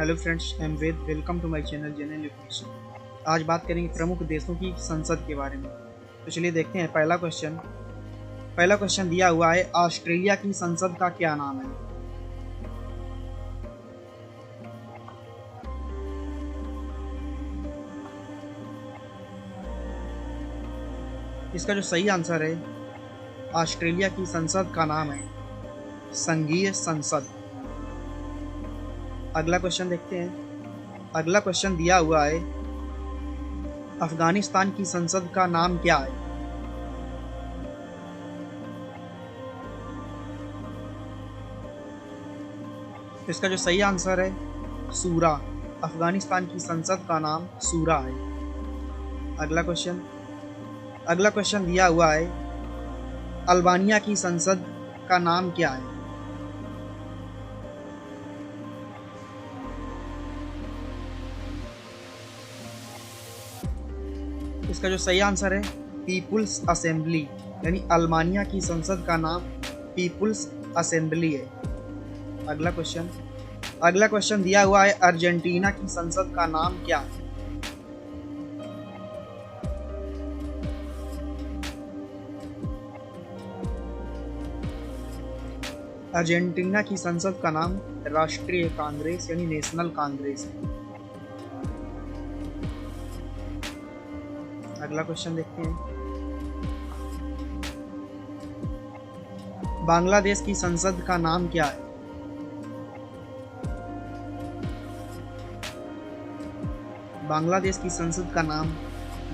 Hello friends, I am Ved. Welcome to my channel general education. आज बात करेंगे प्रमुख देशों की संसद के बारे में। तो चलिए देखते हैं पहला क्वेश्चन दिया हुआ है, ऑस्ट्रेलिया की संसद का क्या नाम है? इसका जो सही आंसर है, ऑस्ट्रेलिया की संसद का नाम है संघीय संसद। अगला क्वेश्चन देखते हैं। अगला क्वेश्चन दिया हुआ है, अफगानिस्तान की संसद का नाम क्या है? इसका जो सही आंसर है, सूरा। अफगानिस्तान की संसद का नाम सूरा है। अगला क्वेश्चन दिया हुआ है, अल्बानिया की संसद का नाम क्या है? इसका जो सही आंसर है, पीपुल्स असेंबली, यानी अल्बानिया की संसद का नाम पीपुल्स असेंबली है। अगला क्वेश्चन दिया हुआ है, अर्जेंटीना की संसद का नाम क्या है? अर्जेंटीना की संसद का नाम राष्ट्रीय कांग्रेस यानी नेशनल कांग्रेस है। अगला क्वेश्चन देखते हैं। बांग्लादेश की संसद का नाम क्या है? बांग्लादेश की संसद का नाम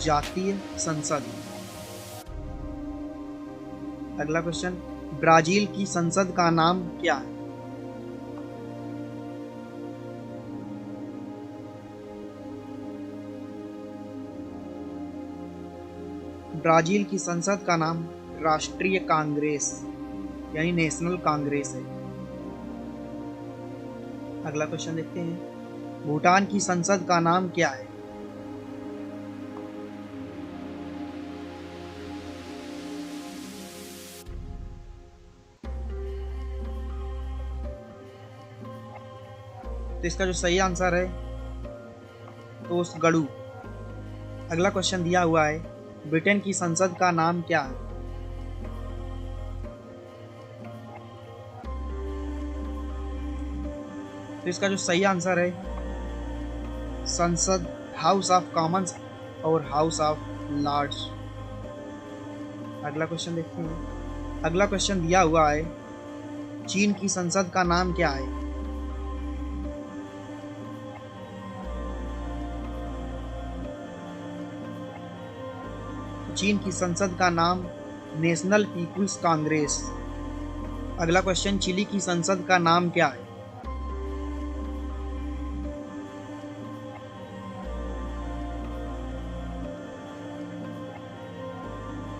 जातीय संसद। अगला क्वेश्चन, ब्राजील की संसद का नाम क्या है? ब्राजील की संसद का नाम राष्ट्रीय कांग्रेस यानी नेशनल कांग्रेस है। अगला क्वेश्चन देखते हैं। भूटान की संसद का नाम क्या है? तो इसका जो सही आंसर है, तोसगढ़ू। अगला क्वेश्चन दिया हुआ है, ब्रिटेन की संसद का नाम क्या है? तो इसका जो सही आंसर है, संसद, हाउस ऑफ कॉमन्स और हाउस ऑफ लॉर्ड्स। अगला क्वेश्चन देखते हैं। अगला क्वेश्चन दिया हुआ है, चीन की संसद का नाम क्या है? चीन की संसद का नाम नेशनल पीपुल्स कांग्रेस। अगला क्वेश्चन, चिली की संसद का नाम क्या है?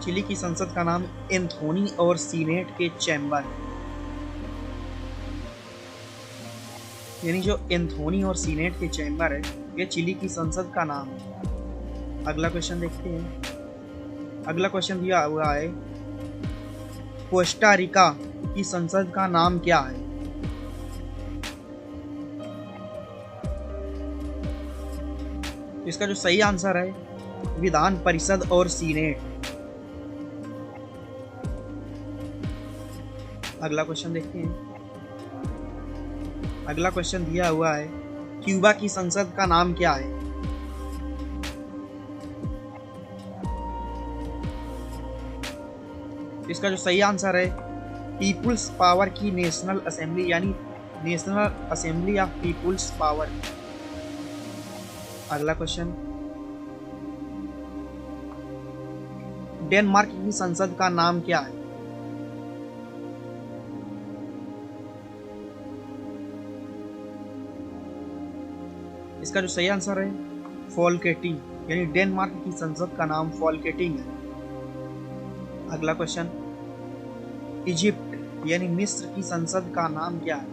चिली की संसद का नाम एंथोनी और सीनेट के चैम्बर, यानी जो एंथोनी और सीनेट के चैम्बर है, ये चिली की संसद का नाम है। अगला क्वेश्चन देखते हैं। अगला क्वेश्चन दिया हुआ है, कोस्टा रिका की संसद का नाम क्या है? इसका जो सही आंसर है, विधान परिषद और सीनेट। अगला क्वेश्चन देखते हैं। अगला क्वेश्चन दिया हुआ है, क्यूबा की संसद का नाम क्या है? इसका जो सही आंसर है, पीपुल्स पावर की नेशनल असेंबली यानी national assembly of people's power. अगला क्वेश्चन, डेनमार्क की संसद का नाम क्या है? इसका जो सही आंसर है, फोल्केटिंग, यानी डेनमार्क की संसद का नाम फोल्केटिंग है। अगला क्वेश्चन, इजिप्ट यानी मिस्र की संसद का नाम क्या है?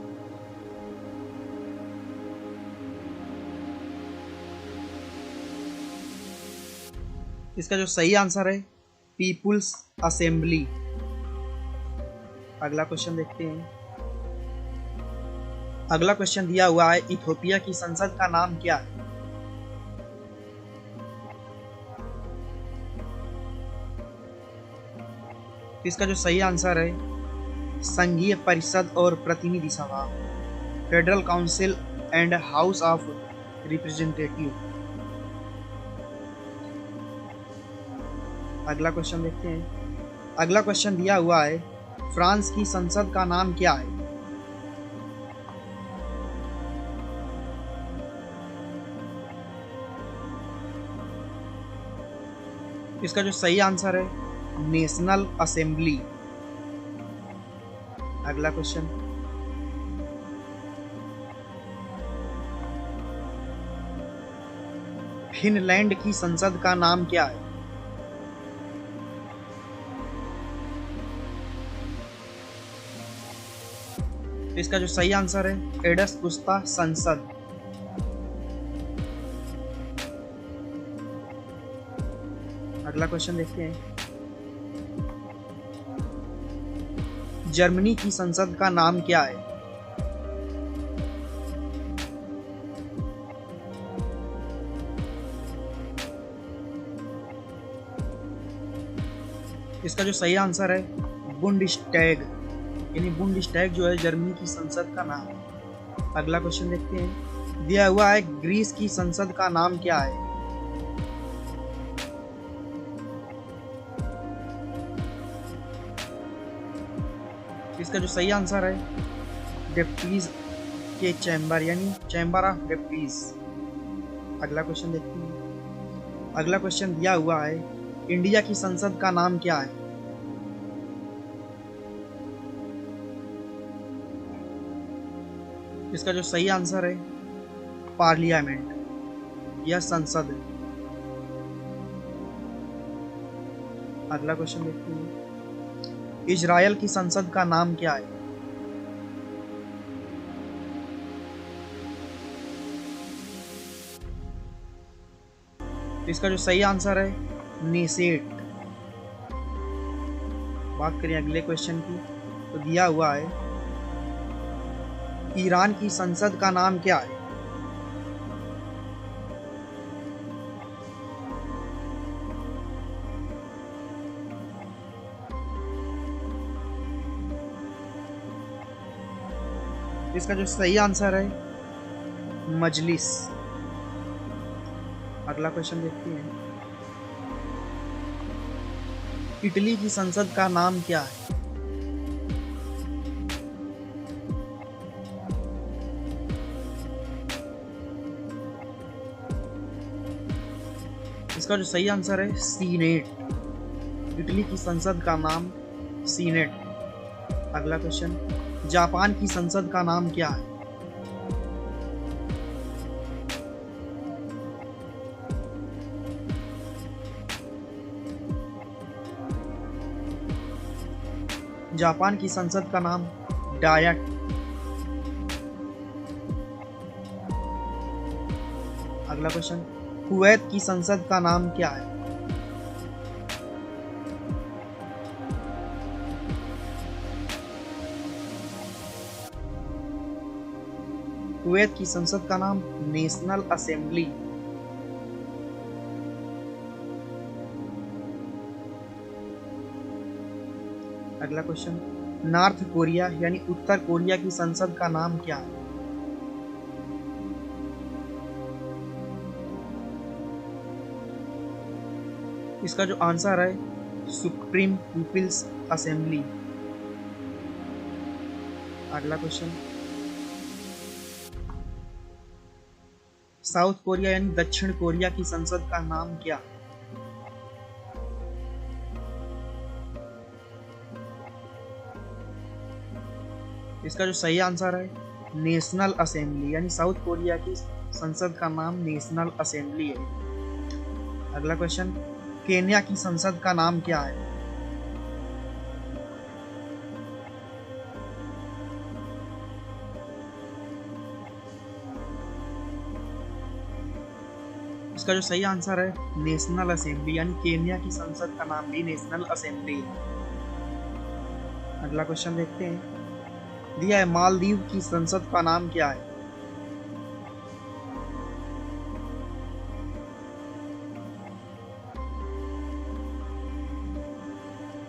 इसका जो सही आंसर है, पीपुल्स असेंबली। अगला क्वेश्चन देखते हैं। अगला क्वेश्चन दिया हुआ है, इथियोपिया की संसद का नाम क्या है? इसका जो सही आंसर है, संघीय परिषद और प्रतिनिधि सभा, federal council and house of representative. अगला क्वेश्चन देखते हैं। अगला क्वेश्चन दिया हुआ है, फ्रांस की संसद का नाम क्या है? इसका जो सही आंसर है, नेशनल असेंबली। अगला क्वेश्चन, फिनलैंड की संसद का नाम क्या है? इसका जो सही आंसर है, एडसपुस्ता संसद। अगला क्वेश्चन देखते हैं। जर्मनी की संसद का नाम क्या है? इसका जो सही आंसर है, बुंडस्टैग, यानी बुंडस्टैग जो है जर्मनी की संसद का नाम है। अगला क्वेश्चन देखते हैं। दिया हुआ है, ग्रीस की संसद का नाम क्या है? इसका जो सही आंसर है, डेप्टीज के चैम्बर, यानी चैम्बर ऑफ डेप्टीज। अगला क्वेश्चन देखते हैं। अगला क्वेश्चन दिया हुआ है, इंडिया की संसद का नाम क्या है? इसका जो सही आंसर है, पार्लियामेंट या संसद। अगला क्वेश्चन देखते हैं। इजराइल की संसद का नाम क्या है? इसका जो सही आंसर है, नेसेट। बात करें अगले क्वेश्चन की, तो दिया हुआ है, ईरान की संसद का नाम क्या है? इसका जो सही आंसर है, मजलिस। अगला क्वेश्चन देखते हैं। इटली की संसद का नाम क्या है? इसका जो सही आंसर है, सीनेट। इटली की संसद का नाम सीनेट। अगला क्वेश्चन, जापान की संसद का नाम क्या है? जापान की संसद का नाम डायट। अगला क्वेश्चन, कुवैत की संसद का नाम क्या है? कुवैत की संसद का नाम नेशनल असेंबली। अगला क्वेश्चन, नॉर्थ कोरिया यानी उत्तर कोरिया की संसद का नाम क्या है? इसका जो आंसर है, सुप्रीम पीपल्स असेंबली। अगला क्वेश्चन, साउथ कोरिया यानी दक्षिण कोरिया की संसद का नाम क्या? इसका जो सही आंसर है, नेशनल असेंबली, यानी साउथ कोरिया की संसद का नाम नेशनल असेंबली है। अगला क्वेश्चन, केन्या की संसद का नाम क्या है? इसका जो सही आंसर है, नेशनल असेंबली, यानी केन्या की संसद का नाम भी नेशनल असेंबली है। अगला क्वेश्चन देखते हैं। दिया है मालदीव की संसद का नाम क्या है?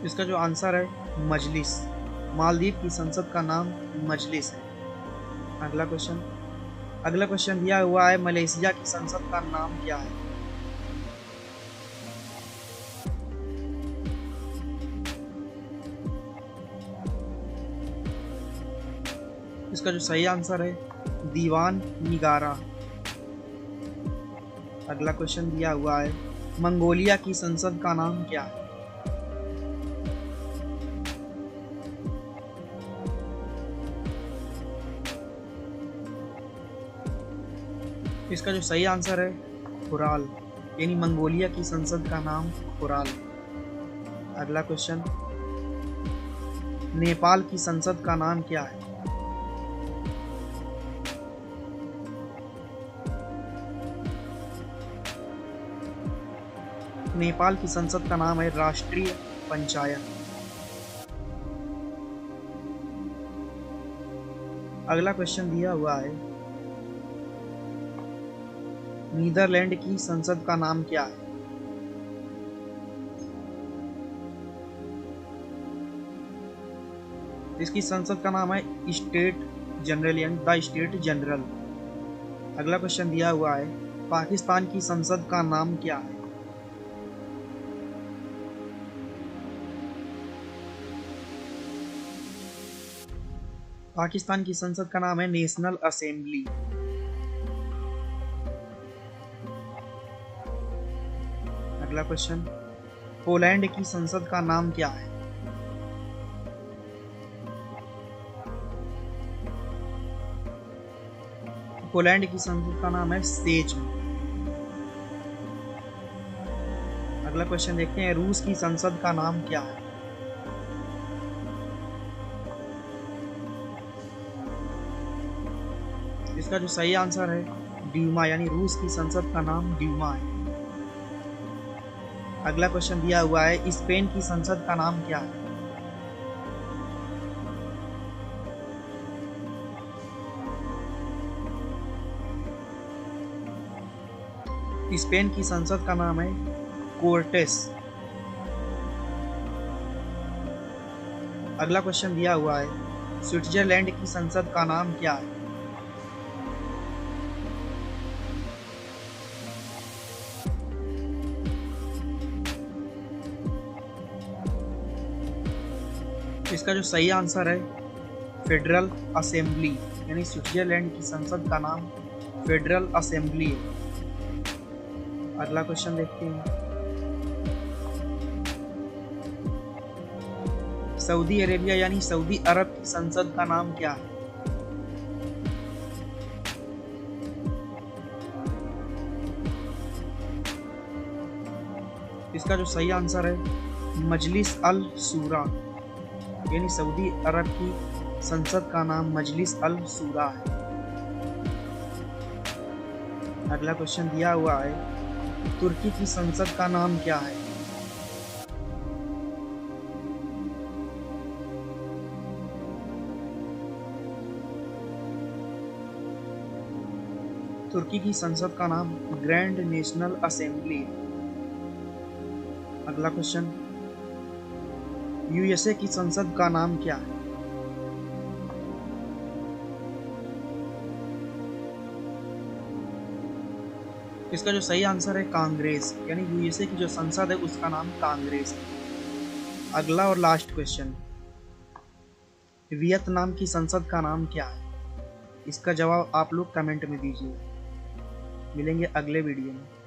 इसका जो आंसर है मजलिस। मालदीव की संसद का नाम मजलिस है। अगला क्वेश्चन दिया हुआ है मलेशिया की संसद का नाम क्या है? इसका जो सही आंसर है दीवान निगारा। अगला क्वेश्चन दिया हुआ है मंगोलिया की संसद का नाम क्या है? इसका जो सही आंसर है खुराल, यानी मंगोलिया की संसद का नाम खुराल। अगला क्वेश्चन नेपाल की संसद का नाम क्या है? नेपाल की संसद का नाम है राष्ट्रीय पंचायत। अगला क्वेश्चन दिया हुआ है नीदरलैंड की संसद का नाम क्या है? इसकी संसद का नाम है स्टेट जनरल, यानी द स्टेट जनरल। अगला क्वेश्चन दिया हुआ है पाकिस्तान की संसद का नाम क्या है? पाकिस्तान की संसद का नाम है नेशनल असेंबली। अगला क्वेश्चन पोलैंड की संसद का नाम क्या है? पोलैंड की संसद का नाम है सेज। अगला क्वेश्चन देखते हैं रूस की संसद का नाम क्या है? इसका जो सही आंसर है ड्यूमा, यानी रूस की संसद का नाम ड्यूमा है। अगला क्वेश्चन दिया हुआ है स्पेन की संसद का नाम क्या है? स्पेन की संसद का नाम है कोर्टेस। अगला क्वेश्चन दिया हुआ है स्विट्जरलैंड की संसद का नाम क्या है? इसका जो सही आंसर है फेडरल असेंबली, यानी स्विट्जरलैंड की संसद का नाम फेडरल असेंबली है। अगला क्वेश्चन देखते हैं सऊदी अरेबिया यानी सऊदी अरब की संसद का नाम क्या है? इसका जो सही आंसर है मजलिस अल शूरा, यानी सऊदी अरब की संसद का नाम मजलिस अल शूरा है। अगला क्वेश्चन दिया हुआ है तुर्की की संसद का नाम क्या है? तुर्की की संसद का नाम ग्रैंड नेशनल असेंबली है। अगला क्वेश्चन यूएसए की संसद का नाम क्या है? इसका जो सही आंसर है कांग्रेस, यानी यूएसए की जो संसद है उसका नाम कांग्रेस है। अगला और लास्ट क्वेश्चन वियतनाम की संसद का नाम क्या है? इसका जवाब आप लोग कमेंट में दीजिए। मिलेंगे अगले वीडियो में।